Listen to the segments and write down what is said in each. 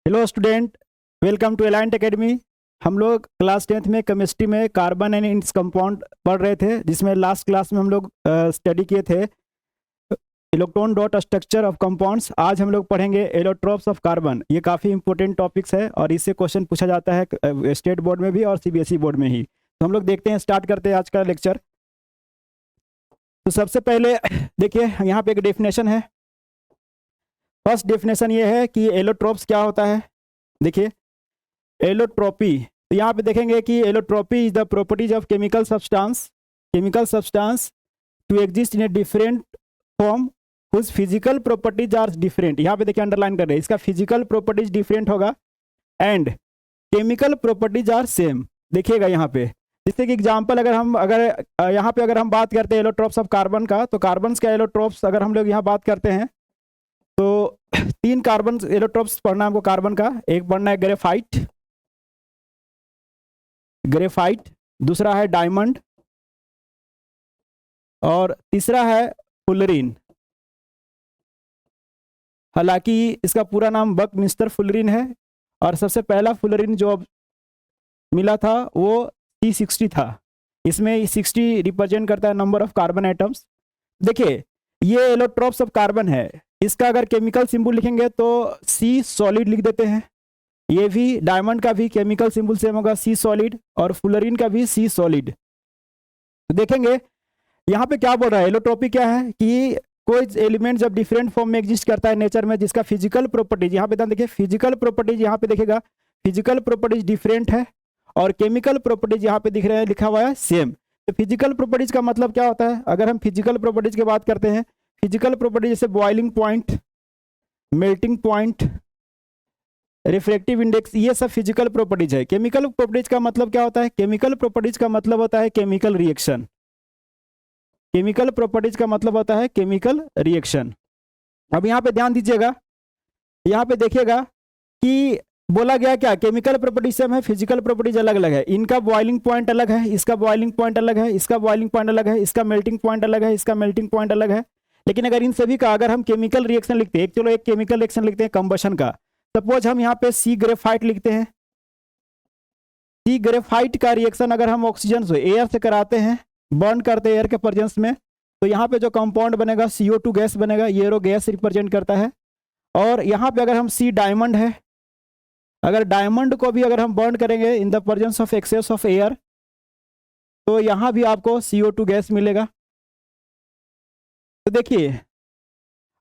Hello student, welcome to Alliant academy. हम लोग class 10th में केमिस्ट्री में कार्बन एंड इट्स कंपाउंड पढ़ रहे थे, जिसमें लास्ट क्लास में हम लोग स्टडी किए थे electron dot structure of compounds. आज हम लोग पढ़ेंगे एलोट्रोप्स ऑफ कार्बन। ये काफ़ी इंपॉर्टेंट टॉपिक्स है और इससे क्वेश्चन पूछा जाता है स्टेट बोर्ड में भी और सीबीएसई बोर्ड में ही। तो हम लोग देखते हैं, स्टार्ट करते हैं आज का लेक्चर। तो सबसे पहले देखिए, यहाँ पे एक डेफिनेशन है। फर्स्ट डेफिनेशन ये है कि एलोट्रोप्स क्या होता है। देखिए, एलोट्रोपी, तो यहाँ पे देखेंगे कि allotropy is the properties of chemical substance to exist in a different form whose physical properties are different. यहाँ पे देखिए, अंडरलाइन कर रहे हैं, इसका फिजिकल प्रॉपर्टीज डिफरेंट होगा and chemical properties are same. देखिएगा यहाँ पे, जैसे कि एग्जांपल अगर यहाँ पे अगर हम बात करते हैं एलोट्रोप्स ऑफ कार्बन का, तो कार्बन का एलोट्रोप्स अगर हम लोग यहाँ बात करते हैं तो 3 कार्बन एलोट्रोप्स पढ़ना हमको कार्बन का। एक पढ़ना है ग्रेफाइट, दूसरा है डायमंड और तीसरा है फुलरीन। हालांकि इसका पूरा नाम बकमिस्टर फुलरीन है और सबसे पहला फुलरीन जो मिला था वो C60 था। इसमें 60 रिप्रेजेंट करता है नंबर ऑफ कार्बन एटम्स। देखिए, ये एलोट्रोप्स ऑफ कार्बन है। इसका अगर केमिकल सिंबल लिखेंगे तो C सॉलिड लिख देते हैं। ये भी डायमंड का भी केमिकल सिंबल सेम होगा C सॉलिड और फुलरीन का भी C सॉलिड। तो देखेंगे यहाँ पे क्या बोल रहा है, एलोट्रोपी क्या है कि कोई एलिमेंट जब डिफरेंट फॉर्म में एग्जिस्ट करता है नेचर में, जिसका फिजिकल प्रॉपर्टीज, यहाँ पे ध्यान देखिए, फिजिकल प्रॉपर्टीज यहाँ पे देखेगा, फिजिकल प्रॉपर्टीज डिफरेंट है और केमिकल प्रॉपर्टीज यहाँ पे दिख रहे हैं, लिखा हुआ है सेम। तो फिजिकल प्रॉपर्टीज का मतलब क्या होता है, अगर हम फिजिकल प्रॉपर्टीज की बात करते हैं, फिजिकल प्रॉपर्टीज जैसे boiling point, melting point, refractive index, ये सब फिजिकल प्रॉपर्टीज है। केमिकल प्रॉपर्टीज का मतलब क्या होता है, केमिकल प्रॉपर्टीज का मतलब होता है केमिकल रिएक्शन। केमिकल प्रॉपर्टीज का मतलब होता है केमिकल रिएक्शन। अब यहाँ पे ध्यान दीजिएगा, यहाँ पे देखिएगा कि बोला गया क्या, केमिकल प्रॉपर्टीज सेम है, फिजिकल प्रॉपर्टीज अलग अलग है। इनका बॉइलिंग पॉइंट अलग है, इसका बॉइलिंग पॉइंट अलग है, इसका बॉइलिंग पॉइंट अलग है, इसका मेल्टिंग पॉइंट अलग है, इसका मेल्टिंग पॉइंट अलग है। लेकिन अगर इन सभी का अगर हम केमिकल रिएक्शन लिखते हैं, चलो एक केमिकल रिएक्शन लिखते हैं कंबशन का। सपोज हम यहाँ पे C ग्रेफाइट लिखते हैं। C ग्रेफाइट का रिएक्शन अगर हम ऑक्सीजन से एयर से कराते हैं, बर्न करते हैं एयर के प्रेजेंस में, तो यहाँ पे जो कंपाउंड बनेगा CO2 गैस बनेगा, ये गैस रिप्रेजेंट करता है। और यहाँ पे अगर हम C डायमंड है, अगर डायमंड को भी अगर हम बर्न करेंगे in the presence of excess of air, तो यहाँ भी आपको CO2 गैस मिलेगा। तो देखिए,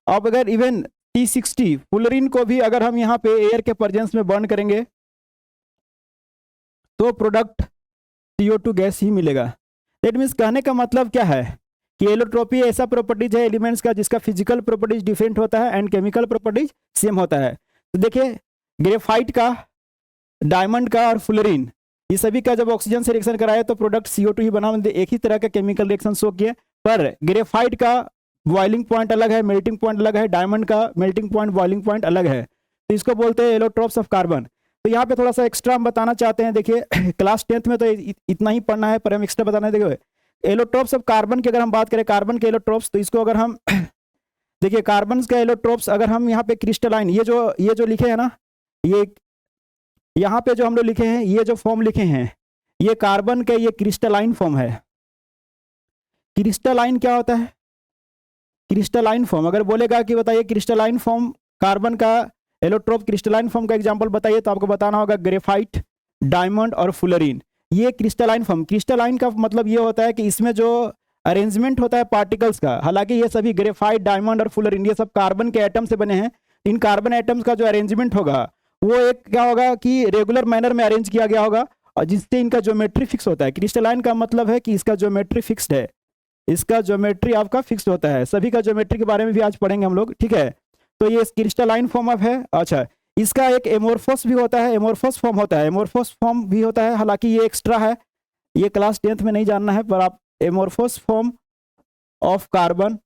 अब अगर इवन C60 फुलरीन को भी अगर हम यहाँ पे एयर के प्रेजेंस में बर्न करेंगे तो प्रोडक्ट CO2 गैस ही मिलेगा। दैट मीन्स कहने का मतलब क्या है कि एलोट्रोपी ऐसा प्रॉपर्टीज है एलिमेंट्स का जिसका फिजिकल प्रॉपर्टीज डिफरेंट होता है एंड केमिकल प्रॉपर्टीज सेम होता है। तो देखिए, ग्रेफाइट का, डायमंड का और फुलरीन, ये सभी का जब ऑक्सीजन से रिएक्शन कराया तो प्रोडक्ट CO2 ही बना। एक ही तरह का केमिकल रिएक्शन शो किए, पर ग्रेफाइट का बॉइलिंग पॉइंट अलग है, मेल्टिंग पॉइंट अलग है, डायमंड का मेल्टिंग पॉइंट, बॉइलिंग पॉइंट अलग है। तो इसको बोलते हैं एलोट्रोप्स ऑफ कार्बन। तो यहाँ पे थोड़ा सा एक्स्ट्रा हम बताना चाहते हैं। देखिए, क्लास 10th में तो इतना ही पढ़ना है, पर हम एक्स्ट्रा बताना है। देखिए, एलोट्रोप्स ऑफ कार्बन की अगर हम बात करें, कार्बन के एलोट्रोप्स, तो इसको अगर हम देखिए, कार्बन का एलोट्रोप्स अगर हम यहाँ पे क्रिस्टलाइन, ये जो लिखे हैं ना, ये यहाँ पे जो हम लोग लिखे हैं, ये जो फॉर्म लिखे हैं, ये कार्बन का ये क्रिस्टलाइन फॉर्म है। क्रिस्टलाइन क्या होता है, क्रिस्टलाइन फॉर्म अगर बोलेगा कि बताइए क्रिस्टलाइन फॉर्म कार्बन का एलोट्रोप, क्रिस्टलाइन फॉर्म का एग्जांपल बताइए, तो आपको बताना होगा ग्रेफाइट, डायमंड और फुलरीन। ये क्रिस्टलाइन फॉर्म, क्रिस्टलाइन का मतलब ये होता है कि इसमें जो अरेंजमेंट होता है पार्टिकल्स का, हालांकि ये सभी ग्रेफाइट, डायमंड और फुलरीन ये सब कार्बन के एटम से बने हैं। इन कार्बन एटम्स का जो अरेंजमेंट होगा वो एक क्या होगा कि रेगुलर मैनर में अरेंज किया गया होगा और जिससे इनका ज्योमेट्री फिक्स होता है। क्रिस्टलाइन का मतलब है कि इसका ज्योमेट्री फिक्स्ड है, इसका ज्योमेट्री आपका फिक्स्ड होता है। सभी का ज्योमेट्री के बारे में भी आज पढ़ेंगे हम लोग, ठीक है। तो ये क्रिस्टलाइन फॉर्म ऑफ है। अच्छा, इसका एक एमोर्फस भी होता है, एमोर्फस फॉर्म होता है, एमोर्फस फॉर्म भी होता है। हालांकि ये एक्स्ट्रा है, ये क्लास 10th में नहीं जानना है, पर आप एमोर्फस फॉर्म ऑफ कार्बन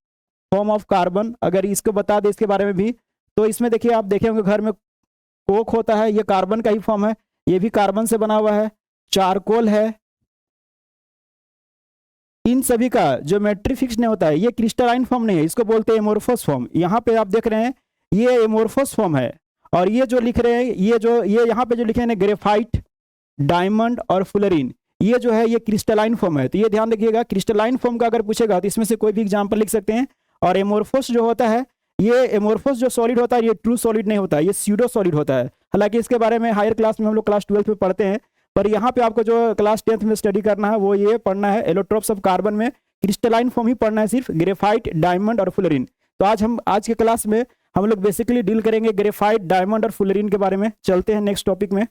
अगर इसको बता दें इसके बारे में भी, तो इसमें देखिए, आप देखे होंगे घर में कोक होता है, ये कार्बन का ही फॉर्म है, ये भी कार्बन से बना हुआ है। चारकोल है, इन सभी का ज्योमेट्री फिक्स नहीं होता है, ये क्रिस्टलाइन फॉर्म नहीं है, इसको बोलते हैं एमोर्फस फॉर्म। यहाँ पे आप देख रहे हैं ये एमोर्फस फॉर्म है और ये जो लिख रहे हैं, ये यहाँ पे जो लिखे हैं ग्रेफाइट, डायमंड और फुलरिन, ये जो है ये क्रिस्टलाइन फॉर्म है। तो ये ध्यान रखिएगा, क्रिस्टलाइन फॉर्म का अगर पूछेगा तो इसमें से कोई भी एग्जाम्पल लिख सकते हैं। और एमोर्फोस जो होता है, ये एमोर्फोस जो सॉलिड होता है ये ट्रू सॉलिड नहीं होता है, ये स्यूडो सॉलिड होता है। हालांकि इसके बारे में हायर क्लास में हम लोग क्लास 12 में पढ़ते हैं, पर यहाँ पे आपको जो क्लास 10th में स्टडी करना है वो ये पढ़ना है, एलोट्रोप्स ऑफ कार्बन में क्रिस्टलाइन फॉर्म ही पढ़ना है, सिर्फ ग्रेफाइट, डायमंड और फुलरिन। तो आज के क्लास में हम लोग बेसिकली डील करेंगे ग्रेफाइट, डायमंड और फुलरिन के बारे में। चलते हैं नेक्स्ट टॉपिक में।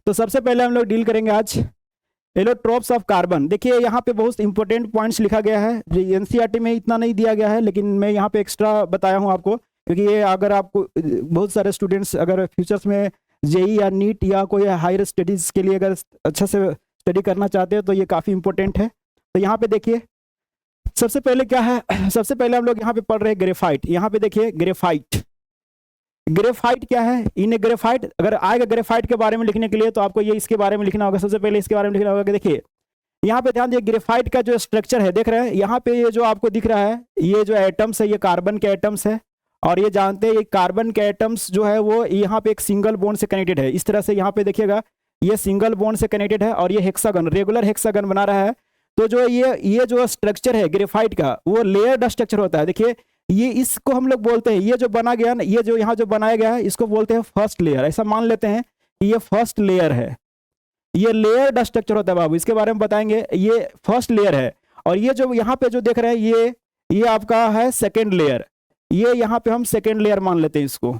तो सबसे पहले हम लोग डील करेंगे आज एलोट्रोप्स ऑफ कार्बन। देखिए यहाँ पे बहुत इंपॉर्टेंट पॉइंट्स लिखा गया है, जो एनसीईआरटी में इतना नहीं दिया गया है, लेकिन मैं यहाँ पे एक्स्ट्रा बताया हूँ आपको, क्योंकि ये अगर आपको बहुत सारे स्टूडेंट्स अगर फ्यूचर्स में जेई या नीट या कोई हायर स्टडीज़ के लिए अगर अच्छा से स्टडी करना चाहते हैं तो ये काफ़ी इंपॉर्टेंट है। तो यहाँ पे देखिए सबसे पहले क्या है, सबसे पहले हम लोग यहाँ पे पढ़ रहे हैं ग्रेफाइट। यहाँ पे देखिए ग्रेफाइट, ग्रेफाइट क्या है, इन ग्रेफाइट अगर आएगा ग्रेफाइट के बारे में लिखने के लिए तो आपको ये इसके बारे में लिखना होगा। सबसे पहले इसके बारे में लिखना होगा कि देखिए यहाँ पे ध्यान दिए, ग्रेफाइट का जो स्ट्रक्चर है देख रहे हैं, यहाँ पे ये जो आपको दिख रहा है ये जो एटम्स है ये कार्बन के एटम्स है, और ये जानते हैं ये कार्बन के एटम्स जो है वो यहाँ पे एक सिंगल बॉन्ड से कनेक्टेड है। इस तरह से यहाँ पे देखिएगा ये सिंगल बॉन्ड से कनेक्टेड है और ये हेक्सागन, रेगुलर हेक्सागन बना रहा है। तो जो ये जो स्ट्रक्चर है ग्रेफाइट का वो लेयर्ड स्ट्रक्चर होता है। देखिए ये इसको हम लोग बोलते हैं, ये जो बना गया ना, ये जो यहाँ जो बनाया गया है इसको बोलते हैं फर्स्ट लेयर। ऐसा मान लेते हैं कि ये फर्स्ट लेयर है, ये लेयर्ड स्ट्रक्चर होता है बाबू, इसके बारे में बताएंगे। ये फर्स्ट लेयर है और ये जो यहाँ पे जो देख रहे हैं ये आपका है सेकेंड लेयर, ये यहाँ पे हम सेकेंड लेयर मान लेते हैं इसको।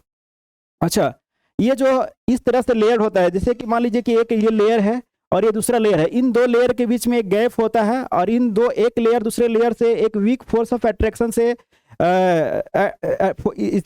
अच्छा, ये जो इस तरह से लेयर होता है, जैसे कि मान लीजिए कि एक ये लेयर है और ये दूसरा लेयर है, इन दो लेयर के बीच में एक गैप होता है और एक लेयर दूसरे लेयर से एक वीक फोर्स ऑफ अट्रैक्शन से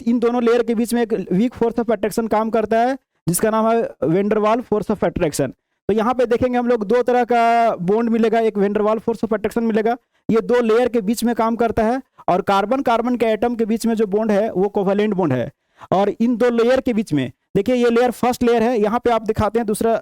इन दोनों लेयर के बीच में एक वीक फोर्स ऑफ अट्रैक्शन काम करता है जिसका नाम है वेंडरवाल फोर्स ऑफ अट्रैक्शन। तो यहाँ पे देखेंगे हम लोग दो तरह का बॉन्ड मिलेगा, एक वेंडरवाल फोर्स ऑफ अट्रैक्शन मिलेगा, ये दो लेयर के बीच में काम करता है। और कार्बन के एटम के बीच में जो बॉन्ड है वो कोवेलेंट बॉन्ड है। और इन दो लेयर के बीच में देखिए ये लेयर फर्स्ट लेयर है, यहाँ पे आप दिखाते हैं दूसरा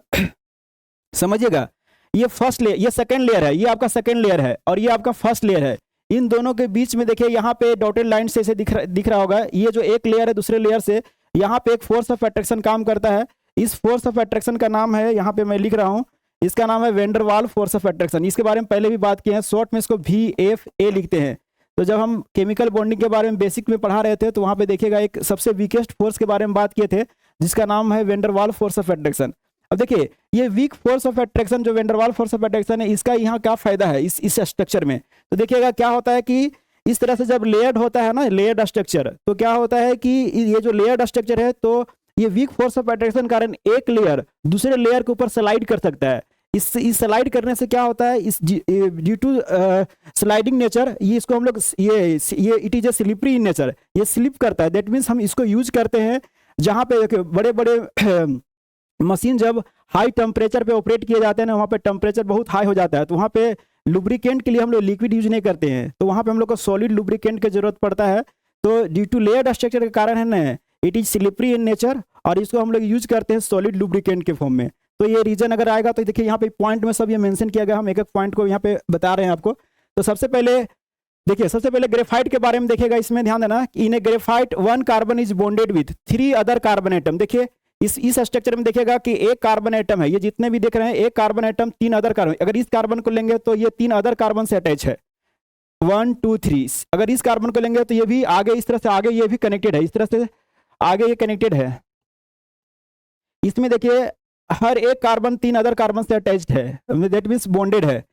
समझिएगा, ये फर्स्ट लेयर, ये सेकेंड लेयर है, ये आपका सेकेंड लेयर है और ये आपका फर्स्ट लेयर है। इन दोनों के बीच में देखिए यहाँ पे डॉटेड लाइन से दिख रहा होगा, ये जो एक लेयर है दूसरे लेयर से, यहाँ पे एक फोर्स ऑफ अट्रैक्शन काम करता है। इस फोर्स ऑफ अट्रैक्शन का नाम है, यहाँ पे मैं लिख रहा हूँ, इसका नाम है वेंडरवाल फोर्स ऑफ अट्रैक्शन। इसके बारे में पहले भी बात की है, शॉर्ट में इसको VFA लिखते हैं। तो जब हम केमिकल बॉन्डिंग के बारे में बेसिक में पढ़ा रहे थे तो वहाँ पे देखिएगा एक सबसे वीकेस्ट फोर्स के बारे में बात किए थे जिसका नाम है वेंडरवाल फोर्स ऑफ अट्रैक्शन। अब देखिए ये वीक फोर्स ऑफ अट्रैक्शन जो वेंडरवाल फोर्स ऑफ अट्रैक्शन है, इसका यहाँ क्या फायदा है इस स्ट्रक्चर में, तो देखिएगा क्या होता है कि इस तरह से जब लेयर्ड होता है ना, लेयर्ड स्ट्रक्चर, तो क्या होता है कि ये जो लेयर्ड स्ट्रक्चर है तो ये वीक फोर्स ऑफ अट्रैक्शन कारण एक लेयर दूसरे लेयर के ऊपर स्लाइड कर सकता है। इस स्लाइड करने से क्या होता है, इस ड्यू टू स्लाइडिंग नेचर, ये इसको हम लोग ये it is A slippery in nature, ये स्लिप करता है। दैट मीन्स हम इसको यूज करते हैं जहाँ पे बड़े बड़े मशीन जब हाई टेम्परेचर पे ऑपरेट किए जाते हैं ना, वहाँ पे टेम्परेचर बहुत हाई हो जाता है, तो वहाँ पे लुब्रिकेंट के लिए हम लोग लिक्विड यूज नहीं करते हैं, तो वहाँ पे हम लोग को सॉलिड लुब्रिकेंट की जरूरत पड़ता है। तो ड्यू टू लेयर्ड स्ट्रक्चर के कारण है ना, it is slippery in nature और इसको हम लोग यूज करते हैं सॉलिड लुब्रिकेंट के फॉर्म में। तो ये रीजन अगर आएगा तो देखिए यहाँ पे पॉइंट में सब ये मेंशन किया गया, हम एक एक पॉइंट को यहाँ पे बता रहे हैं आपको। तो सबसे पहले देखिए, सबसे पहले ग्रेफाइट के बारे में देखिएगा, इसमें ध्यान देना, in a graphite one carbon is bonded with 3 other carbon atom. देखिए इस स्ट्रक्चर में देखिएगा कि एक कार्बन एटम है, ये जितने भी देख रहे हैं एक कार्बन एटम 3 अदर कार्बन, अगर इस कार्बन को लेंगे तो ये 3 अदर कार्बन से अटैच है, 1 2 3। अगर इस कार्बन को लेंगे तो ये भी आगे इस तरह से आगे ये भी कनेक्टेड है, इस तरह से आगे ये कनेक्टेड है। इसमें देखिए हर एक कार्बन 3 अदर कार्बन से अटैच्ड है, दैट मीन्स बॉन्डेड है।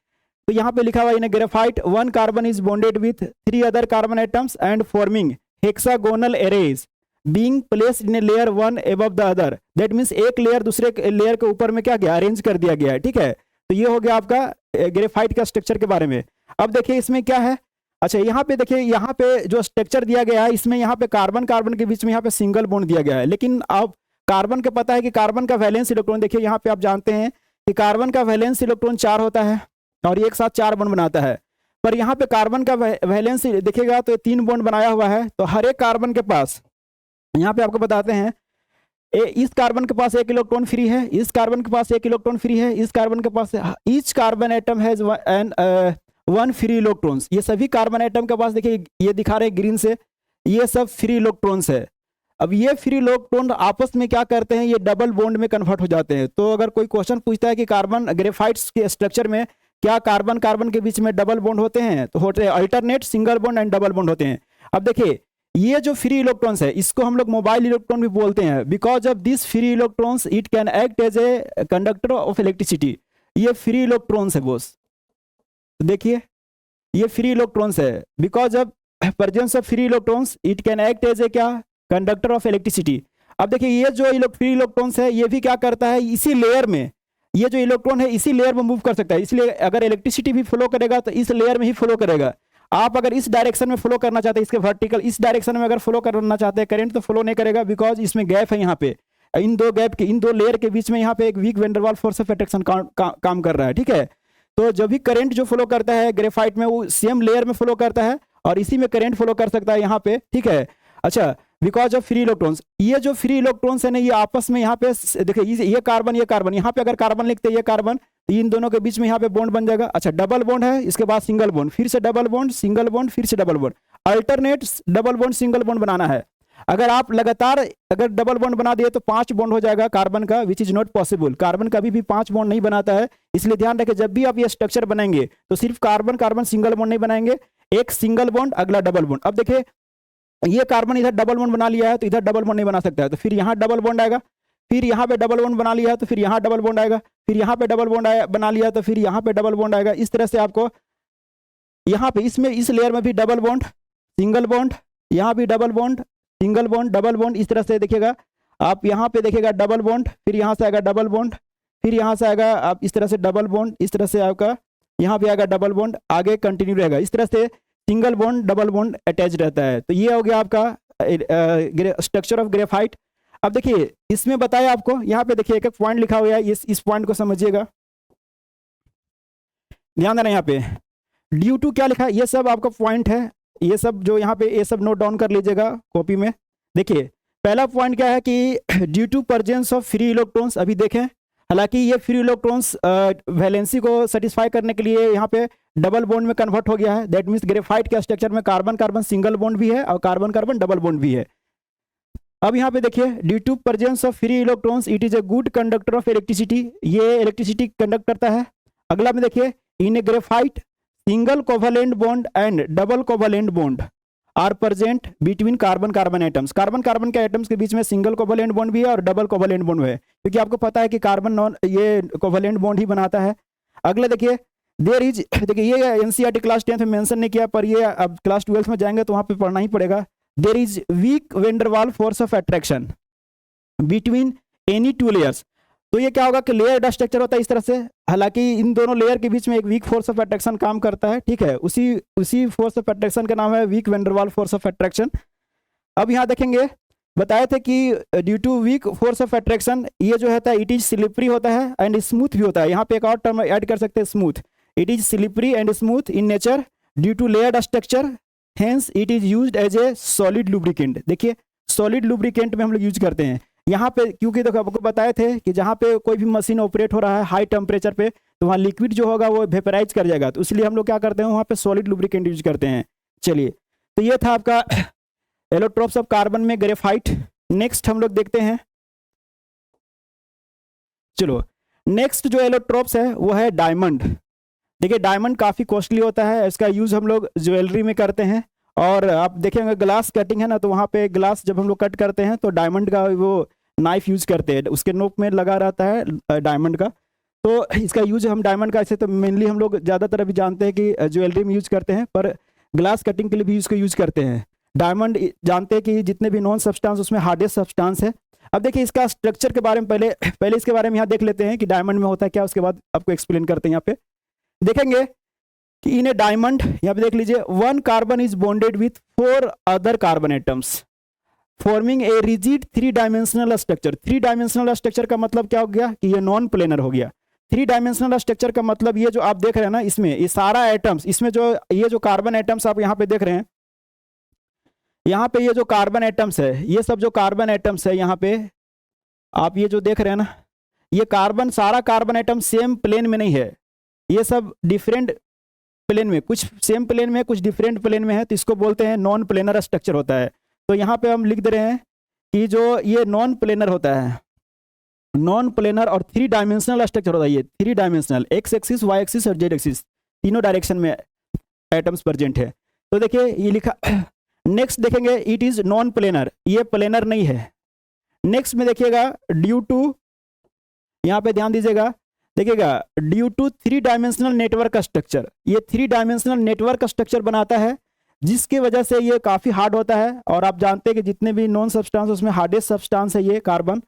तो यहाँ पे लिखा हुआ in graphite one carbon is bonded with 3 other carbon atoms and forming hexagonal arrays being placed in a layer one above the other. That means एक layer दूसरे लेयर के ऊपर में क्या गया, अरेंज कर दिया गया है, ठीक है। तो ये हो गया आपका ग्रेफाइट का स्ट्रक्चर के बारे में। अब देखिए इसमें क्या है, अच्छा यहाँ पे देखिए, यहाँ पे जो स्ट्रक्चर दिया गया है इसमें यहाँ पे कार्बन के बीच में यहाँ पे सिंगल बॉन्ड दिया गया है, लेकिन अब कार्बन का पता है कि कार्बन का वैलेंस इलेक्ट्रॉन, देखिए यहाँ पे आप जानते हैं कि कार्बन का वैलेंस इलेक्ट्रॉन 4 होता है और एक साथ 4 बॉन्ड बनाता है, पर यहाँ पे कार्बन का वैलेंस देखिएगा तो 3 बॉन्ड बनाया हुआ है। तो हर एक कार्बन के पास, यहाँ पे आपको बताते हैं, इस कार्बन के पास 1 इलेक्ट्रॉन फ्री है, इस कार्बन के पास 1 इलेक्ट्रॉन फ्री है, इस कार्बन के पास, each carbon atom has 1 free electrons. ये सभी कार्बन एटम के पास देखिए ये दिखा रहे हैं ग्रीन से, ये सब फ्री इलेक्ट्रॉन्स है। अब ये फ्री इलेक्ट्रॉन आपस में क्या करते हैं, ये डबल बॉन्ड में कन्वर्ट हो जाते हैं। तो अगर कोई क्वेश्चन पूछता है कि कार्बन ग्रेफाइट्स के स्ट्रक्चर में क्या कार्बन कार्बन के बीच में डबल बॉन्ड होते हैं, तो होते हैं alternate, single bond and double bond होते हैं। अब देखिए ये जो फ्री इलेक्ट्रॉन्स है इसको हम लोग मोबाइल इलेक्ट्रॉन भी बोलते हैं, because of this free electrons it can act as a conductor of electricity. ये फ्री इलेक्ट्रॉन्स है बोस, तो देखिए ये फ्री इलेक्ट्रॉन्स है, because of presence of free electrons it can act as a क्या, कंडक्टर ऑफ इलेक्ट्रिसिटी। अब देखिए ये जो फ्री इलेक्ट्रॉन्स है ये भी क्या करता है, इसी लेयर में, ये जो इलेक्ट्रॉन है इसी लेयर में मूव कर सकता है, इसलिए अगर इलेक्ट्रिसिटी भी फ्लो करेगा तो इस लेयर में ही फ्लो करेगा। आप अगर इस डायरेक्शन में फ्लो करना चाहते हैं, इसके वर्टिकल इस डायरेक्शन में अगर फ्लो करना चाहते हैं करंट, तो फ्लो नहीं करेगा, बिकॉज इसमें गैप है यहाँ पे, इन दो गैप के, इन दो लेयर के बीच में यहाँ पे एक week Van der Waal force of attraction काम कर रहा है, ठीक है। तो जब भी करंट जो फ्लो करता है ग्रेफाइट में वो सेम लेयर में फ्लो करता है और इसी में करंट फ्लो कर सकता है यहाँ पे, ठीक है। अच्छा, बिकॉज ऑफ फ्री इलेक्ट्रॉन्स, ये जो फ्री इलेक्ट्रॉन्स है ना ये आपस में यहाँ पे देखिए ये कार्बन यहाँ पे अगर कार्बन लिखते हैं ये कार्बन, तो इन दोनों के बीच में यहाँ पे बॉन्ड बन जाएगा। अच्छा, डबल बॉन्ड है, इसके बाद सिंगल बॉन्ड, फिर से डबल बॉन्ड, सिंगल बॉन्ड, फिर से double bond, alternate double bond single bond बनाना है। अगर आप लगातार अगर डबल बॉन्ड बना दिए तो 5 बॉन्ड हो जाएगा कार्बन का, which is not possible. Carbon कभी भी 5 बॉन्ड नहीं बनाता है, इसलिए ध्यान रखें जब भी आप ये स्ट्रक्चर बनाएंगे तो सिर्फ कार्बन कार्बन सिंगल बॉन्ड नहीं बनाएंगे, एक सिंगल बॉन्ड अगला डबल बॉन्ड। अब देखिए ये कार्बन इधर डबल बॉन्ड बना लिया है तो इधर डबल बॉन्ड नहीं बना सकता है, तो फिर यहाँ डबल बॉन्ड आएगा, फिर यहाँ पे डबल बॉन्ड बना लिया है तो फिर यहाँ डबल बॉन्ड आएगा, फिर यहाँ पे डबल बॉन्ड बना लिया तो फिर यहाँ पे डबल बॉन्ड आएगा। इस तरह से आपको यहाँ पे इसमें इस लेयर में भी डबल बॉन्ड सिंगल बॉन्ड, यहाँ भी double bond single bond double bond, इस तरह से देखिएगा आप यहाँ पे देखिएगा डबल बॉन्ड, फिर यहाँ से आएगा डबल बॉन्ड, फिर यहाँ से आएगा आप इस तरह से डबल बॉन्ड, इस तरह से आपका यहाँ पे आएगा डबल बॉन्ड, आगे कंटिन्यू रहेगा, इस तरह से single bond double bond attach रहता है। तो ये हो गया आपका स्ट्रक्चर ऑफ ग्रेफाइट। अब देखिए इसमें बताया आपको, यहाँ पे देखिए एक एक पॉइंट लिखा हुआ है, इस पॉइंट को समझिएगा, ध्यान देना। यहाँ पे ड्यू टू क्या लिखा है, ये सब आपका पॉइंट है, ये सब जो यहाँ पे ये सब नोट डाउन कर लीजिएगा कॉपी में। देखिए पहला पॉइंट क्या है कि due to presence of free electrons, अभी देखें हालांकि ये फ्री इलेक्ट्रॉन्स वैलेंसी को सेटिस्फाई करने के लिए यहाँ पे डबल बॉन्ड में कन्वर्ट हो गया है, दैट मीन्स ग्रेफाइट के स्ट्रक्चर में कार्बन कार्बन सिंगल बॉन्ड भी है और कार्बन कार्बन डबल बॉन्ड भी है। अब यहाँ पे देखिए due to presence of free electrons it is a good conductor of electricity, ये इलेक्ट्रिसिटी कंडक्ट करता है। अगला में देखिए in a graphite single covalent bond and double covalent bond are present between carbon carbon atoms, carbon carbon के atoms के बीच में सिंगल कोवेलेंट बॉन्ड भी है और डबल कोवेलेंट बॉन्ड है, क्योंकि आपको पता है कि कार्बन नॉन ये कोवेलेंट बॉन्ड ही बनाता है। अगला देखिए देयर इज, देखिए ये एनसीईआरटी क्लास 10th में मेंशन नहीं किया, पर ये अब क्लास 12th में जाएंगे तो वहां पे पढ़ना ही पड़ेगा। There is weak Van der Waal force of attraction between any two layers, तो ये क्या होगा कि लेयर स्ट्रक्चर होता है इस तरह से, हालांकि इन दोनों लेयर के बीच में एक वीक फोर्स ऑफ अट्रैक्शन काम करता है, ठीक है, उसी फोर्स ऑफ अट्रैक्शन का नाम है weak Van der Waal force of attraction. अब यहाँ देखेंगे बताए थे कि due to weak force of attraction ये जो होता है इट इज स्लिपरी होता है एंड स्मूथ भी होता है। यहाँ पे एक और टर्म ऐड कर सकते हैं smooth, it is slippery and smooth in nature due to layered structure, hence it is used as a solid lubricant. देखिए सॉलिड लुब्रिकेंट में हम लोग यूज करते हैं यहाँ पे, क्योंकि देखो आपको बताए थे कि जहाँ पे कोई भी मशीन ऑपरेट हो रहा है हाई टेम्परेचर पे तो वहाँ लिक्विड जो होगा वो वेपराइज कर जाएगा, तो इसलिए हम लोग क्या करते हैं वहाँ पे सॉलिड लुब्रिकेंट यूज करते हैं। चलिए तो ये था आपका एलोट्रोप्स ऑफ कार्बन में ग्रेफाइट। नेक्स्ट हम लोग देखते हैं, चलो नेक्स्ट जो एलोट्रोप्स है वो है डायमंड। देखिए डायमंड काफ़ी कॉस्टली होता है, इसका यूज़ हम लोग ज्वेलरी में करते हैं, और आप देखेंगे ग्लास कटिंग है ना, तो वहाँ पे ग्लास जब हम लोग कट करते हैं तो डायमंड का वो नाइफ यूज करते हैं, उसके नोक में लगा रहता है डायमंड का, तो इसका यूज हम डायमंड का ऐसे तो मेनली हम लोग ज़्यादातर अभी जानते हैं कि ज्वेलरी में यूज करते हैं, पर ग्लास कटिंग के लिए भी इसको यूज करते हैं। डायमंड जानते हैं कि जितने भी नॉन सब्सटेंस उसमें हार्डेस्ट सब्सटेंस है। अब देखिए इसका स्ट्रक्चर के बारे में पहले इसके बारे में यहाँ देख लेते हैं कि डायमंड में होता है क्या, उसके बाद आपको एक्सप्लेन करते हैं। यहाँ पे देखेंगे कि इन ए डायमंड, यहाँ पे देख लीजिए, 1 carbon is bonded with 4 other carbon atoms forming a rigid 3 dimensional structure. 3 dimensional structure का मतलब क्या हो गया कि ये नॉन प्लेनर हो गया। 3 डायमेंशनल स्ट्रक्चर का मतलब ये जो आप देख रहे हैं ना, इसमें ये सारा एटम्स, इसमें जो ये जो कार्बन एटम्स आप यहाँ पे देख रहे हैं, यहाँ पे ये जो कार्बन एटम्स है, ये सब जो कार्बन एटम्स है यहाँ पे आप ये जो देख रहे हैं ना, ये कार्बन सारा कार्बन एटम सेम प्लेन में नहीं है, ये सब डिफरेंट प्लेन में, कुछ सेम प्लेन में कुछ डिफरेंट प्लेन में है, तो इसको बोलते हैं नॉन प्लेनर स्ट्रक्चर होता है। तो यहाँ पे हम लिख दे रहे हैं कि जो ये नॉन प्लेनर होता है, नॉन प्लेनर और 3 डायमेंशनल स्ट्रक्चर होता है, ये 3 dimensional, x axis, y axis और जेड एक्सिस, तीनों डायरेक्शन में एटम्स प्रेजेंट है। तो देखिए ये लिखा नेक्स्ट देखेंगे इट इज नॉन प्लेनर, ये प्लेनर नहीं है। नेक्स्ट में देखिएगा ड्यू टू, यहाँ पे ध्यान दीजिएगा, देखिएगा due to 3 dimensional network structure, ये 3 डायमेंशनल नेटवर्क स्ट्रक्चर बनाता है, जिसकी वजह से ये काफ़ी हार्ड होता है। और आप जानते हैं कि जितने भी नॉन सब्सटेंस उसमें हार्डेस्ट सब्सटेंस है ये कार्बन।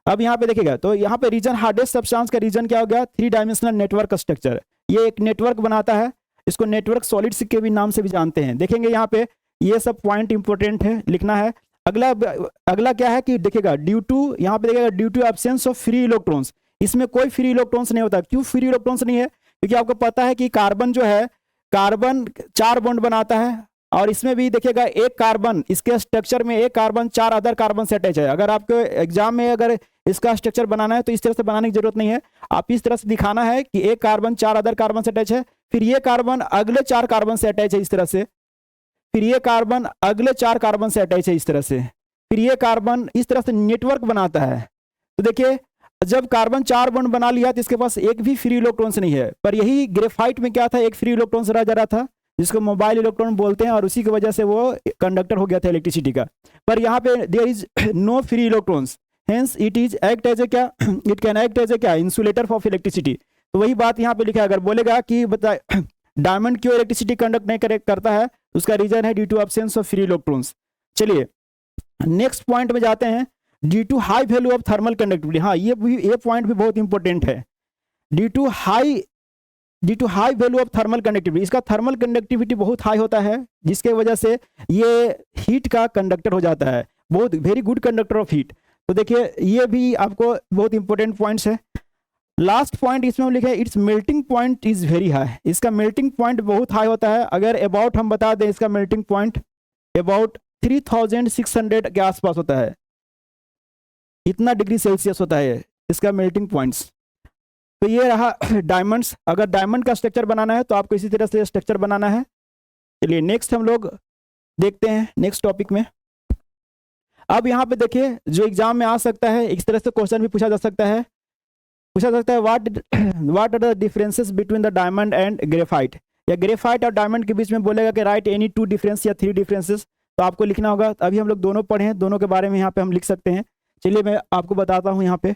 अब यहाँ पे देखिएगा तो यहाँ पे रीजन, हार्डेस्ट सब्सटेंस का रीजन क्या हो गया, 3 डायमेंशनल नेटवर्क स्ट्रक्चर, ये एक नेटवर्क बनाता है, इसको नेटवर्क सॉलिड्स के भी नाम से भी जानते हैं। देखेंगे यहाँ पे ये सब पॉइंट इंपॉर्टेंट है, लिखना है। अगला क्या है कि देखिएगा ड्यू टू, यहाँ पे देखिएगा due to absence of free electrons, इसमें कोई फ्री इलेक्ट्रॉन्स नहीं होता। क्यों फ्री इलेक्ट्रॉन्स नहीं है, क्योंकि आपको पता है कि कार्बन जो है, कार्बन 4 बॉन्ड बनाता है, और इसमें भी देखिएगा एक कार्बन, इसके स्ट्रक्चर में एक कार्बन 4 अदर कार्बन से अटैच है। अगर आपको एग्जाम में अगर इसका स्ट्रक्चर बनाना है तो इस तरह से बनाने की जरूरत नहीं है, आप इस तरह से दिखाना है कि एक कार्बन 4 अदर कार्बन से अटैच है, फिर ये कार्बन अगले 4 कार्बन से अटैच है इस तरह से, फिर ये कार्बन अगले 4 कार्बन से अटैच है इस तरह से, फिर ये कार्बन, इस तरह से नेटवर्क बनाता है। तो देखिए जब कार्बन 4 बॉन्ड बना लिया तो इसके पास एक भी फ्री इलेक्ट्रॉन्स नहीं है। पर यही ग्रेफाइट में क्या था, एक फ्री इलेक्ट्रॉन्स रह जा रहा था, जिसको मोबाइल इलेक्ट्रॉन बोलते हैं, और उसी की वजह से वो कंडक्टर हो गया था इलेक्ट्रिसिटी का। पर यहाँ पे there is no free electrons, hence it is act as a क्या, it can act as a क्या, इंसुलेटर ऑफ इलेक्ट्रिसिटी। तो वही बात यहाँ पे लिखा है। अगर बोलेगा कि बता डायमंड क्यों इलेक्ट्रिसिटी कंडक्ट नहीं करता है, उसका रीजन है due to absence of free electrons. चलिए नेक्स्ट पॉइंट में जाते हैं, due to high value of thermal conductivity. हाँ ये पॉइंट भी बहुत इंपॉर्टेंट है, due to high value of thermal conductivity, इसका थर्मल कंडक्टिविटी बहुत हाई होता है, जिसके वजह से ये हीट का कंडक्टर हो जाता है, बहुत very good conductor of heat. तो देखिए ये भी आपको बहुत इंपॉर्टेंट पॉइंट्स है। लास्ट पॉइंट इसमें हम लिखे it's melting point is very high, इसका मेल्टिंग पॉइंट बहुत हाई होता है। अगर अबाउट हम बता दें, इसका मेल्टिंग पॉइंट अबाउट 3600 के आसपास होता है, इतना डिग्री सेल्सियस होता है इसका मेल्टिंग पॉइंट्स। तो ये रहा डायमंड्स। अगर डायमंड का स्ट्रक्चर बनाना है तो आपको इसी तरह से स्ट्रक्चर बनाना है। चलिए नेक्स्ट हम लोग देखते हैं नेक्स्ट टॉपिक में। अब यहाँ पे देखिए जो एग्जाम में आ सकता है, इस तरह से क्वेश्चन भी पूछा जा सकता है, what are the differences between the diamond and graphite, या ग्रेफाइट और डायमंड के बीच में बोलेगा कि राइट एनी 2 डिफरेंस या 3 डिफरेंसेस। तो आपको लिखना होगा, अभी हम लोग दोनों पढ़े हैं, दोनों के बारे में यहाँ पे हम लिख सकते हैं। चलिए मैं आपको बताता हूँ यहाँ पे।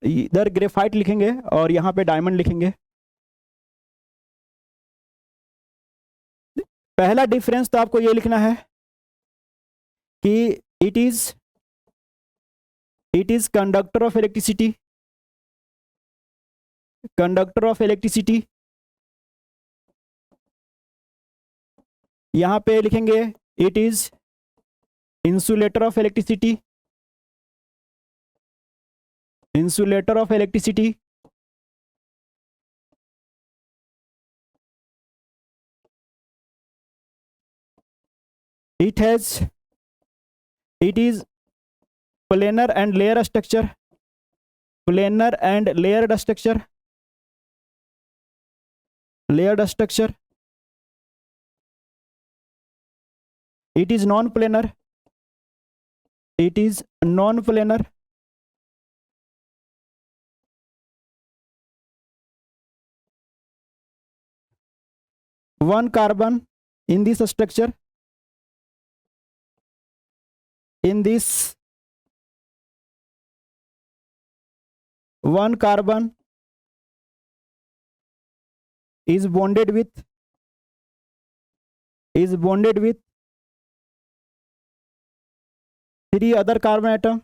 इधर ग्रेफाइट लिखेंगे और यहाँ पे डायमंड लिखेंगे। पहला डिफरेंस तो आपको ये लिखना है कि it is conductor of electricity, conductor of electricity. यहाँ पे लिखेंगे it is insulator of electricity, insulator of electricity. It is planar and layer structure, planar and layered structure, layered structure. It is non planar, it is non planar. One carbon in this structure, in this one carbon is bonded with 3 other carbon atom,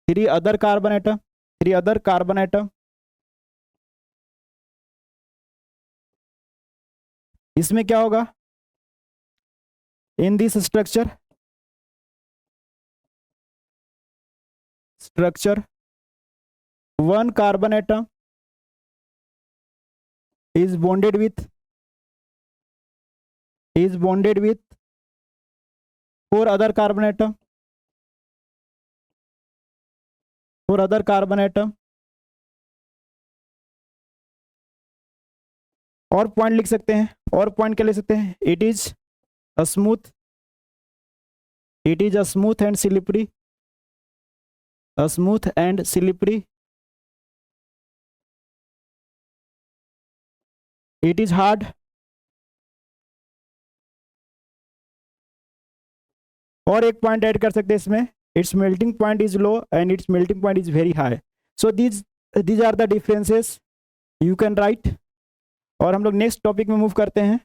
3 other carbon atom, 3 other carbon atom। इसमें क्या होगा, in this structure one carbon atom is bonded with 4 other carbon atom, 4 other carbon atom। और point लिख सकते हैं, और point क्या लिख सकते हैं, it is a smooth, it is a smooth and slippery, a smooth and slippery, it is hard, और एक पॉइंट ऐड कर सकते हैं इसमें, its melting point is low and its melting point is very high. So these are the differences you can write. और हम लोग next topic में मूव करते हैं।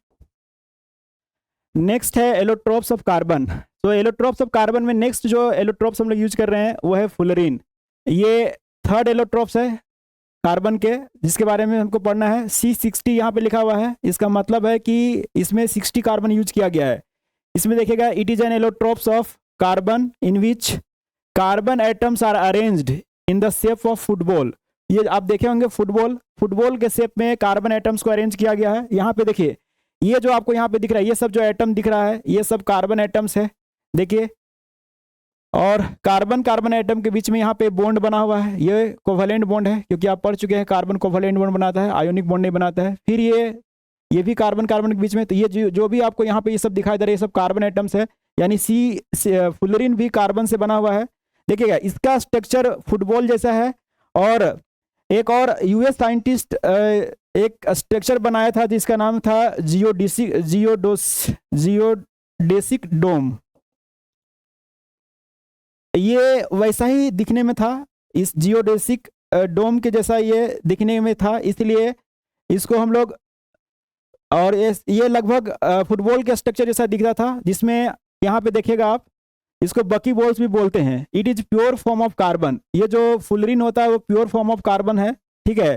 नेक्स्ट है एलोट्रोप्स ऑफ कार्बन। तो एलोट्रोप्स ऑफ कार्बन में नेक्स्ट जो एलोट्रोप्स हम लोग यूज कर रहे हैं वो है फुलरीन। ये थर्ड एलोट्रोप्स है कार्बन के, जिसके बारे में हमको पढ़ना है। C60 यहाँ पे लिखा हुआ है, इसका मतलब है कि इसमें 60 कार्बन यूज किया गया है। इसमें देखिएगा, it is an allotropes of carbon in which carbon atoms are arranged in the shape of football. ये आप देखे होंगे, फुटबॉल के शेप में कार्बन एटम्स को अरेंज किया गया है। यहाँ पे देखिए, ये जो आपको यहाँ पे दिख रहा है, ये सब जो एटम दिख रहा है, ये सब कार्बन एटम्स है, देखिए। और कार्बन एटम के बीच में यहाँ पे बॉन्ड बना हुआ है, ये कोवलेंट बॉन्ड है, क्योंकि आप पढ़ चुके हैं कार्बन कोवलेंट बॉन्ड बनाता है, आयोनिक बॉन्ड नहीं बनाता है। फिर ये भी कार्बन के बीच में, तो ये जो भी आपको यहाँ पे ये सब दिखाई दे रहा है, ये सब कार्बन एटम्स है, यानी फुलरीन भी कार्बन से बना हुआ है। देखिएगा, इसका स्ट्रक्चर फुटबॉल जैसा है। और एक और यूएस साइंटिस्ट एक स्ट्रक्चर बनाया था जिसका नाम था जियोडेसिक डोम। ये वैसा ही दिखने में था, इस जियोडेसिक डोम के जैसा ये दिखने में था, इसलिए इसको हम लोग, और ये लगभग फुटबॉल के स्ट्रक्चर जैसा दिख रहा था, जिसमें यहाँ पे देखिएगा आप, इसको बकी बॉल्स भी बोलते हैं। It is pure form of carbon. ये जो फुलरीन होता है वो प्योर फॉर्म ऑफ कार्बन है, ठीक है।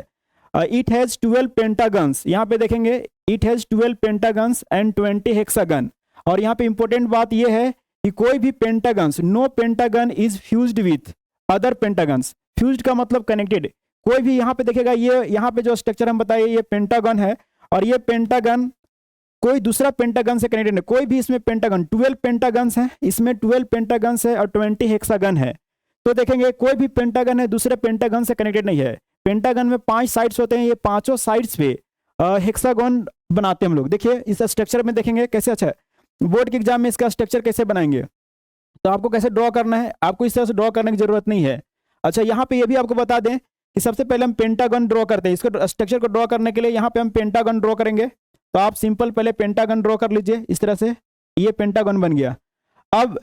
इट हैज 12 पेंटागन्स, यहाँ पे देखेंगे, it has 12 pentagons and 20 hexagon. और यहाँ पे इंपॉर्टेंट बात ये है कि कोई भी pentagons, no pentagon is fused with other pentagons. Fused का मतलब कनेक्टेड। कोई भी यहाँ पे देखेगा, ये यहाँ पे जो स्ट्रक्चर हम बताइए, ये पेंटागन है, और ये पेंटागन कोई दूसरा पेंटागन से कनेक्टेड है। कोई भी इसमें पेंटागन, 12 पेंटागन्स हैं, इसमें 12 पेंटागन्स है और 20 हेक्सागन है। तो देखेंगे, कोई भी पेंटागन है दूसरे पेंटागन से कनेक्टेड नहीं है। पेंटागन में 5 साइड्स होते हैं, ये पांचों साइड्स पे हेक्सागन बनाते हैं हम लोग। देखिए, इस स्ट्रक्चर में देखेंगे कैसे, अच्छा बोर्ड के एग्जाम में इसका स्ट्रक्चर कैसे बनाएंगे, तो आपको कैसे ड्रॉ करना है, आपको इस तरह से ड्रॉ करने की जरूरत नहीं है। अच्छा, यहाँ पे ये भी आपको बता दें कि सबसे पहले हम पेंटागन ड्रॉ करते हैं। इसको स्ट्रक्चर को ड्रॉ करने के लिए यहाँ पे हम पेंटागन ड्रॉ करेंगे। तो आप सिंपल पहले पेंटागन ड्रॉ कर लीजिए, इस तरह से ये पेंटागन बन गया। अब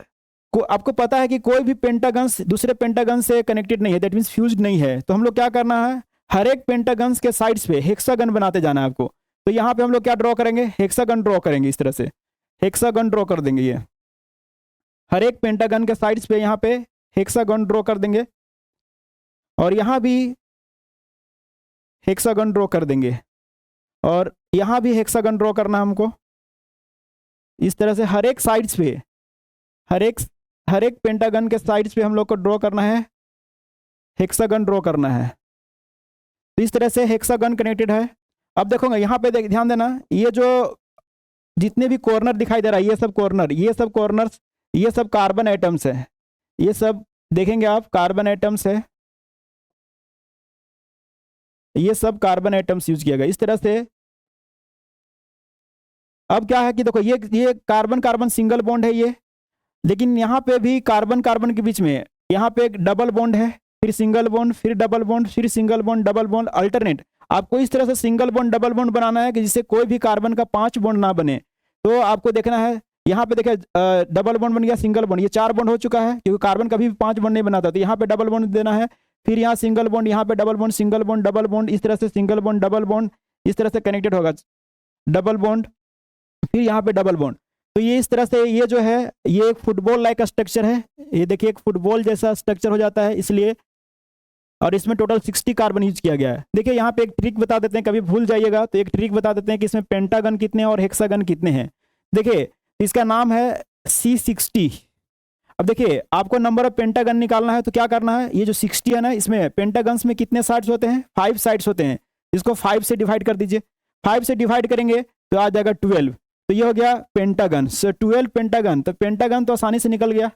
आपको पता है कि कोई भी पेंटागन दूसरे पेंटागन से कनेक्टेड नहीं है, दैट मीन्स फ्यूज्ड नहीं है। तो हम लोग क्या करना है, हर एक पेंटागन के साइड्स पे हेक्सागन बनाते जाना है आपको। तो यहाँ पे हम लोग क्या ड्रॉ करेंगे, हेक्सागन ड्रॉ करेंगे, इस तरह से हेक्सागन ड्रॉ कर देंगे। ये हर एक पेंटागन के साइड्स पे यहाँ पे हेक्सागन ड्रॉ कर देंगे, और यहाँ भी हेक्सागन ड्रॉ कर देंगे, और यहाँ भी हेक्सागन ड्रॉ करना है हमको। इस तरह से हर एक साइड्स पे, हर एक पेंटागन के साइड्स पे हम लोग को ड्रॉ करना है, हेक्सागन ड्रॉ करना है। तो इस तरह से हेक्सागन कनेक्टेड है। अब देखोगे यहाँ पे ध्यान देना, ये जो जितने भी कॉर्नर दिखाई दे रहा है, ये सब कॉर्नर, ये सब कॉर्नर्स, ये सब कार्बन एटम्स है। ये सब देखेंगे आप, कार्बन एटम्स है, ये सब कार्बन एटम्स यूज किया गया इस तरह से। अब क्या है कि देखो, ये कार्बन कार्बन सिंगल बॉन्ड है ये, लेकिन यहाँ पे भी कार्बन कार्बन के बीच में यहाँ पे एक डबल बॉन्ड है, फिर सिंगल बॉन्ड, फिर डबल बॉन्ड, फिर single bond, double bond, alternate. आपको इस तरह से सिंगल बॉन्ड डबल बॉन्ड बनाना है कि जिससे कोई भी कार्बन का 5 बॉन्ड ना बने। तो आपको देखना है, यहाँ पे देखिए डबल बॉन्ड बन गया, सिंगल बॉन्ड, ये 4 बॉन्ड हो चुका है, क्योंकि कार्बन कभी भी 5 बॉन्ड नहीं बनाता। तो यहाँ पे डबल बॉन्ड देना है, फिर यहाँ सिंगल बॉन्ड, यहाँ पे double bond, single bond, double bond, इस तरह से सिंगल बॉन्ड, डबल बॉन्ड, इस तरह से कनेक्टेड होगा, डबल बॉन्ड, फिर यहाँ पे डबल बॉन्ड। तो ये इस तरह से, ये जो है ये एक फुटबॉल लाइक स्ट्रक्चर है। ये देखिए, एक फुटबॉल जैसा स्ट्रक्चर हो जाता है, इसलिए। और इसमें टोटल 60 कार्बन यूज किया गया है। देखिए, यहाँ पे एक ट्रिक बता देते हैं, कभी भूल जाइएगा तो एक ट्रिक बता देते हैं कि इसमें पेंटागन कितने और हेक्सागन कितने हैं। देखिए, इसका नाम है C60। अब देखिए, आपको नंबर ऑफ पेंटागन निकालना है, तो क्या करना है, ये जो 60 है ना, इसमें पेंटागन्स में कितने साइड्स होते हैं, 5 साइड्स होते हैं। इसको 5 से डिवाइड कर दीजिए, 5 से डिवाइड करेंगे तो आ जाएगा 12। तो ये हो गया पेंटागन, सो 12 पेंटागन। तो पेंटागन तो आसानी से निकल गया।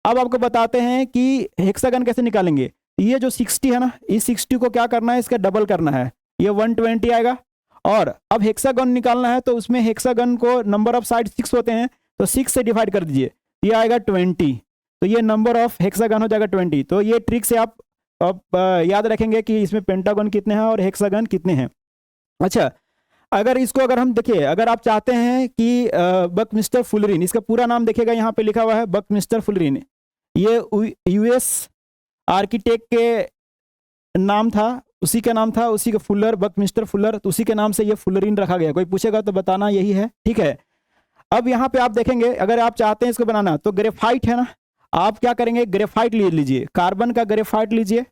अब आपको बताते हैं कि हेक्सागन कैसे निकालेंगे। ये जो 60 है ना, इस 60 को क्या करना है, इसका डबल करना है, ये 120 आएगा। और अब हेक्सागन निकालना है, तो उसमें हेक्सागन को नंबर ऑफ साइड 6 होते हैं, तो 6 से डिवाइड कर दीजिए, ये आएगा 20। तो ये नंबर ऑफ हेक्सागन हो जाएगा 20। तो ये ट्रिक से आप याद रखेंगे कि इसमें पेंटागन कितने हैं और हेक्सागन कितने हैं। अच्छा, अगर हम देखिए, अगर आप चाहते हैं कि बकमिस्टर फुलरिन, इसका पूरा नाम देखिएगा यहाँ पे लिखा हुआ है बकमिस्टर फुलरिन, ये यूएस आर्किटेक्ट के नाम था, उसी का नाम था, उसी का फुलर, बकमिस्टर फुलर, तो उसी के नाम से ये फुलरिन रखा गया। कोई पूछेगा तो बताना यही है, ठीक है। अब यहाँ पे आप देखेंगे, अगर आप चाहते हैं इसको बनाना, तो ग्रेफाइट है ना, आप क्या करेंगे, ग्रेफाइट ले लीजिए, कार्बन का ग्रेफाइट लीजिए,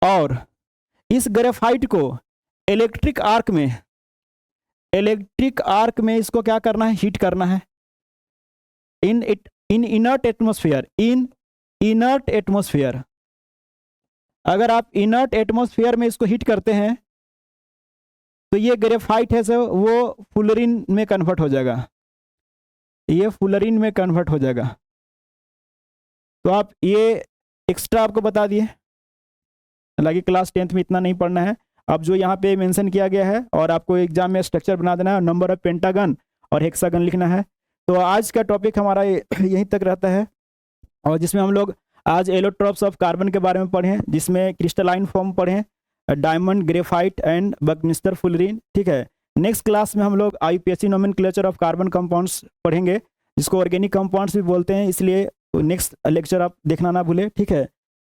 और इस ग्रेफाइट को इलेक्ट्रिक आर्क में इसको क्या करना है, हीट करना है इन इनर्ट एटमोस्फियर। अगर आप इनर्ट एटमोस्फियर में इसको हीट करते हैं, तो ये ग्रेफाइट है सो वो फुलरिन में कन्वर्ट हो जाएगा, ये फुलरिन में कन्वर्ट हो जाएगा। तो आप ये एक्स्ट्रा आपको बता दिए, हालांकि क्लास 10th में इतना नहीं पढ़ना है। अब जो यहाँ पे मेंशन किया गया है, और आपको एग्जाम में स्ट्रक्चर बना देना है, नंबर ऑफ पेंटागन और हेक्सागन लिखना है। तो आज का टॉपिक हमारा यहीं तक रहता है, और जिसमें हम लोग आज एलोट्रॉप्स ऑफ कार्बन के बारे में पढ़े हैं, जिसमें क्रिस्टलाइन फॉर्म पढ़े हैं, diamond, graphite and Buckminster fullerene, ठीक है। नेक्स्ट क्लास में हम लोग IUPAC nomenclature of carbon compounds पढ़ेंगे, जिसको ऑर्गेनिक कंपाउंड्स भी बोलते हैं, इसलिए नेक्स्ट लेक्चर आप देखना ना भूले, ठीक है।